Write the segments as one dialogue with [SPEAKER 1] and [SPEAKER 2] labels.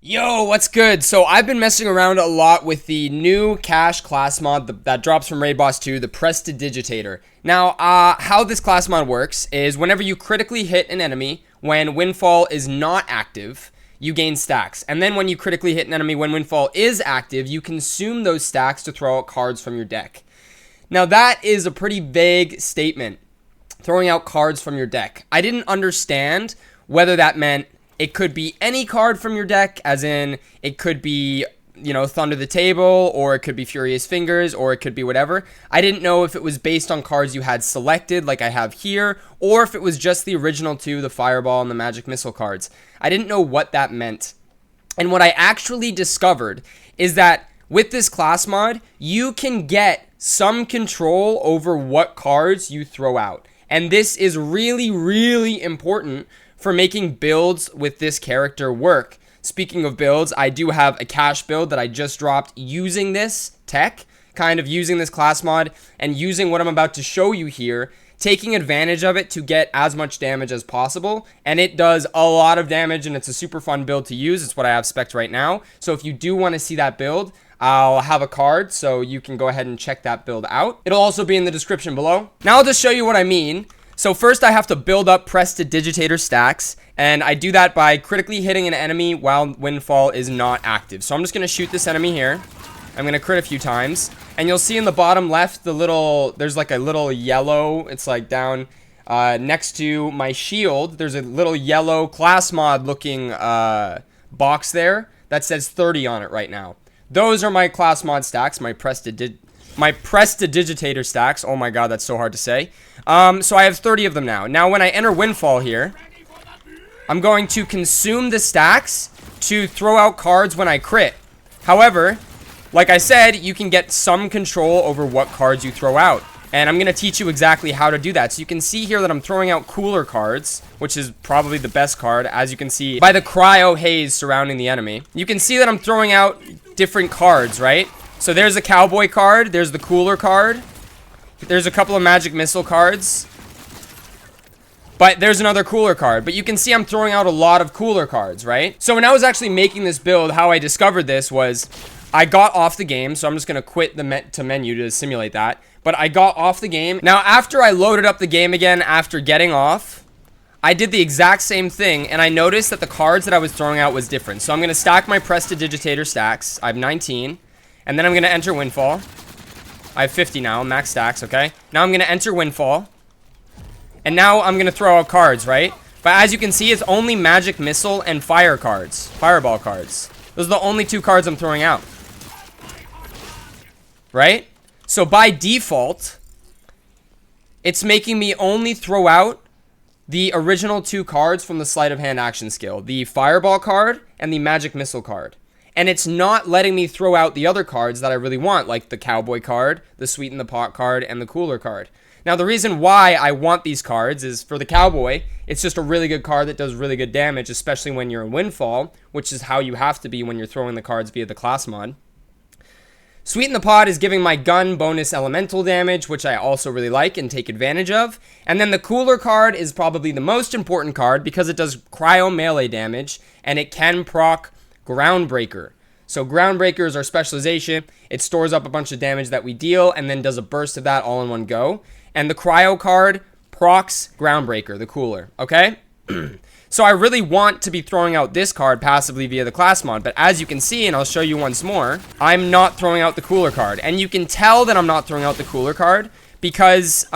[SPEAKER 1] Yo, what's good? So I've been messing around a lot with the new cash class mod that drops from Raid Boss 2, the Prestidigitator. Now, how this class mod works is whenever you critically hit an enemy when Windfall is not active, you gain stacks. And then when you critically hit an enemy when Windfall is active, you consume those stacks to throw out cards from your deck. Now that is a pretty vague statement, throwing out cards from your deck. I didn't understand whether that meant it could be any card from your deck, as in it could be, Thunder the Table, or it could be Furious Fingers, or it could be whatever. I didn't know if it was based on cards you had selected, like I have here, or if it was just the original two, the Fireball and the Magic Missile cards. I didn't know what that meant. And what I actually discovered is that with this class mod, you can get some control over what cards you throw out. And this is really, really important for making builds with this character work. Speaking of builds, I do have a cash build that I just dropped using this tech, kind of using this class mod and using what I'm about to show you here, taking advantage of it to get as much damage as possible. And it does a lot of damage, and it's a super fun build to use. It's what I have spec'd right now. So if you do want to see that build, I'll have a card so you can go ahead and check that build out. It'll also be in the description below. Now I'll just show you what I mean. So first I have to build up Prestidigitator stacks, and I do that by critically hitting an enemy while Windfall is not active. So I'm just going to shoot this enemy here. I'm going to crit a few times, and you'll see in the bottom left, there's like a little yellow, it's like down next to my shield, there's a little yellow class mod looking box there that says 30 on it right now. Those are my class mod stacks, my Prestidigitator stacks. Oh my god, that's so hard to say. So I have 30 of them now. Now when I enter Windfall here, I'm going to consume the stacks to throw out cards when I crit. However, like I said, you can get some control over what cards you throw out. And I'm going to teach you exactly how to do that. So you can see here that I'm throwing out cooler cards, which is probably the best card, as you can see by the cryo haze surrounding the enemy. You can see that I'm throwing out different cards, right? So there's a cowboy card, there's the cooler card, there's a couple of magic missile cards, but there's another cooler card. But you can see I'm throwing out a lot of cooler cards, right? So when I was actually making this build, how I discovered this was I got off the game, so I'm just going to quit the menu to simulate that. But I got off the game. Now, after I loaded up the game again after getting off, I did the exact same thing, and I noticed that the cards that I was throwing out was different. So I'm going to stack my Prestidigitator stacks. I have 19. And then I'm going to enter Windfall. I have 50 now, max stacks, okay? Now I'm going to enter Windfall. And now I'm going to throw out cards, right? But as you can see, it's only Magic Missile and Fireball cards. Those are the only two cards I'm throwing out. Right? So by default, it's making me only throw out the original two cards from the Sleight of Hand action skill. The Fireball card and the Magic Missile card. And it's not letting me throw out the other cards that I really want, like the Cowboy card, the Sweeten the Pot card, and the Cooler card. Now, the reason why I want these cards is for the Cowboy, it's just a really good card that does really good damage, especially when you're in Windfall, which is how you have to be when you're throwing the cards via the class mod. Sweeten the Pot is giving my gun bonus elemental damage, which I also really like and take advantage of. And then the Cooler card is probably the most important card because it does cryo melee damage, and it can proc Groundbreaker. So Groundbreaker is our specialization. It stores up a bunch of damage that we deal and then does a burst of that all in one go. And the Cryo card procs Groundbreaker, the cooler, okay? So I really want to be throwing out this card passively via the class mod, but as you can see, and I'll show you once more, I'm not throwing out the Cooler card. And you can tell that I'm not throwing out the Cooler card because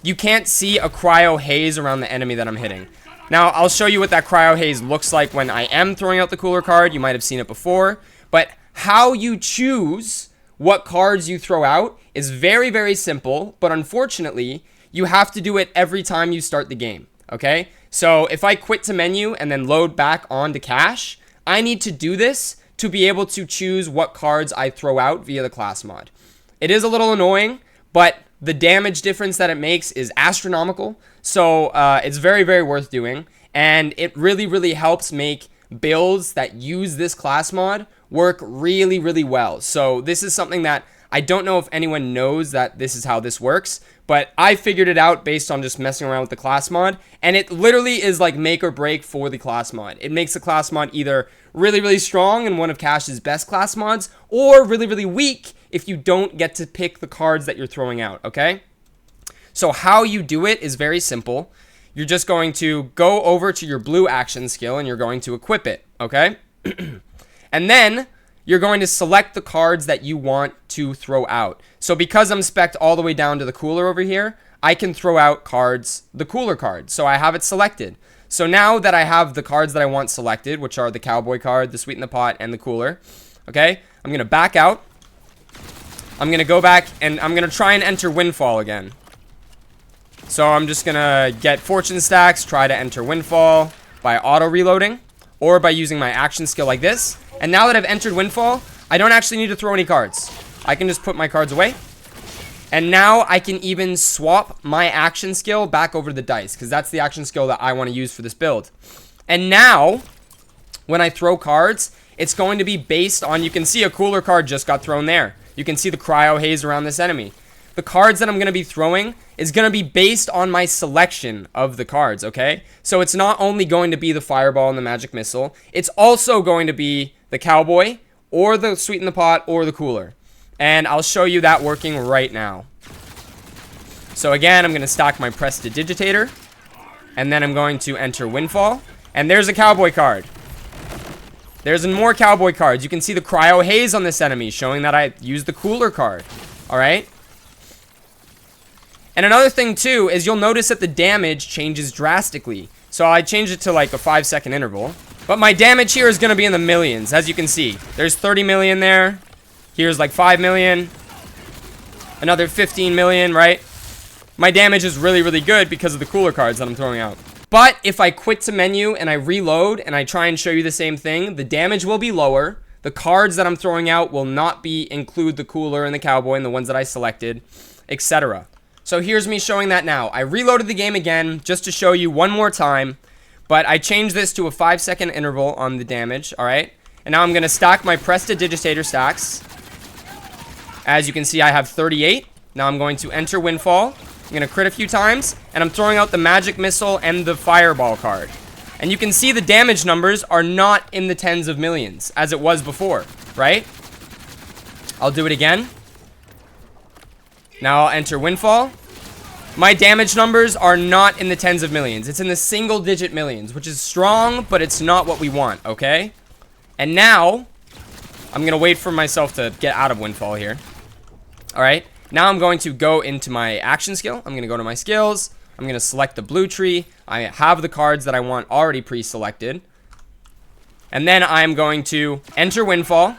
[SPEAKER 1] you can't see a cryo haze around the enemy that I'm hitting. Now, I'll show you what that cryo haze looks like when I am throwing out the Cooler card. You might have seen it before. But how you choose what cards you throw out is very, very simple. But unfortunately, you have to do it every time you start the game. Okay? So if I quit to menu and then load back onto cache, I need to do this to be able to choose what cards I throw out via the class mod. It is a little annoying, but the damage difference that it makes is astronomical. So it's very, very worth doing. And it really, really helps make builds that use this class mod work really, really well. So this is something that I don't know if anyone knows that this is how this works, but I figured it out based on just messing around with the class mod, and it literally is like make or break for the class mod. It makes the class mod either really, really strong and one of Cash's best class mods, or really, really weak if you don't get to pick the cards that you're throwing out, okay? So how you do it is very simple. You're just going to go over to your blue action skill and you're going to equip it, okay? And then you're going to select the cards that you want to throw out. So because I'm spec'd all the way down to the cooler over here, I can throw out cards, the cooler cards. So I have it selected. So now that I have the cards that I want selected, which are the cowboy card, the sweet in the pot, and the cooler, okay? I'm going to back out. I'm going to go back and I'm going to try and enter Windfall again. So I'm just going to get fortune stacks, try to enter Windfall by auto reloading or by using my action skill like this. And now that I've entered Windfall, I don't actually need to throw any cards. I can just put my cards away. And now I can even swap my action skill back over to the dice, because that's the action skill that I want to use for this build. And now, when I throw cards, it's going to be based on, you can see a cooler card just got thrown there. You can see the cryo haze around this enemy. The cards that I'm going to be throwing is going to be based on my selection of the cards, okay? So it's not only going to be the fireball and the magic missile, it's also going to be the cowboy or the sweet in the pot or the cooler. And I'll show you that working right now. So again, I'm going to stock my Prestidigitator, and then I'm going to enter Windfall, and there's a cowboy card. There's more cowboy cards. You can see the cryo haze on this enemy, showing that I used the cooler card. All right. And another thing too is you'll notice that the damage changes drastically. So I changed it to like a 5-second interval, but my damage here is going to be in the millions, as you can see. There's 30 million there. Here's like 5 million. Another 15 million, right? My damage is really, really good because of the cooler cards that I'm throwing out. But if I quit to menu and I reload and I try and show you the same thing, the damage will be lower. The cards that I'm throwing out will not include the cooler and the cowboy and the ones that I selected, etc. So here's me showing that now. I reloaded the game again just to show you one more time, but I changed this to a 5-second interval on the damage, all right? And now I'm going to stack my Prestidigitator stacks. As you can see, I have 38. Now I'm going to enter Windfall. I'm going to crit a few times, and I'm throwing out the magic missile and the fireball card. And you can see the damage numbers are not in the tens of millions, as it was before, right? I'll do it again. Now I'll enter Windfall. My damage numbers are not in the tens of millions. It's in the single-digit millions, which is strong, but it's not what we want, okay? And now, I'm going to wait for myself to get out of Windfall here. All right. Now I'm going to go into my action skill. I'm going to go to my skills. I'm going to select the blue tree. I have the cards that I want already pre-selected. And then I'm going to enter Windfall.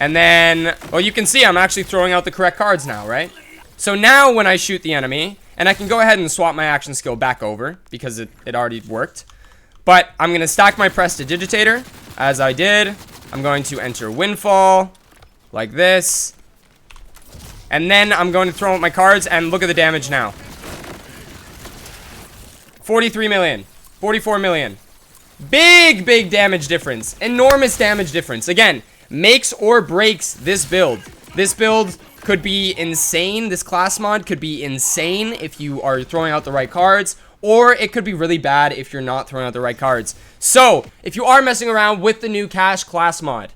[SPEAKER 1] And then, well, you can see I'm actually throwing out the correct cards now, right? So now when I shoot the enemy, and I can go ahead and swap my action skill back over because it already worked. But I'm going to stack my Prestidigitator as I did. I'm going to enter Windfall like this. And then I'm going to throw out my cards and look at the damage now. 43 million, 44 million. Big, big damage difference. Enormous damage difference. Again, makes or breaks this build. This build could be insane. This class mod could be insane if you are throwing out the right cards, or it could be really bad if you're not throwing out the right cards. So, if you are messing around with the new Cash class mod,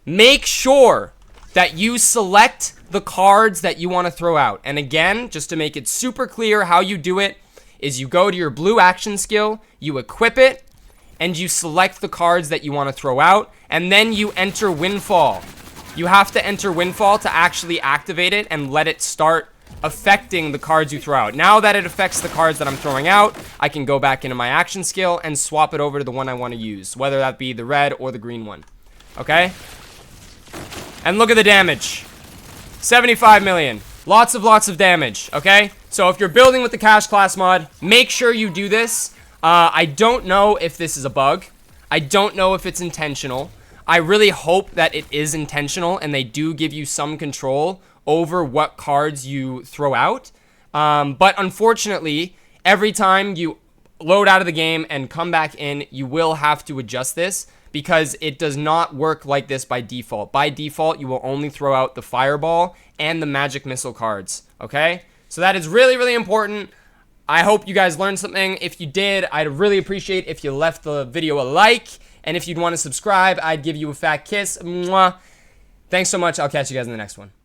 [SPEAKER 1] make sure that you select the cards that you want to throw out. And again, just to make it super clear how you do it, is you go to your blue action skill, you equip it, and you select the cards that you want to throw out, and then you enter Windfall. You have to enter Windfall to actually activate it and let it start affecting the cards you throw out. Now that it affects the cards that I'm throwing out, I can go back into my action skill and swap it over to the one I want to use, whether that be the red or the green one. Okay? And look at the damage. 75 million. Lots of damage, okay? So if you're building with the Cash class mod, make sure you do this. I don't know if this is a bug. I don't know if it's intentional. I really hope that it is intentional and they do give you some control over what cards you throw out. But unfortunately, every time you load out of the game and come back in, you will have to adjust this because it does not work like this by default. By default, you will only throw out the fireball and the magic missile cards, okay? So that is really, really important. I hope you guys learned something. If you did, I'd really appreciate if you left the video a like. And if you'd want to subscribe, I'd give you a fat kiss. Mwah. Thanks so much. I'll catch you guys in the next one.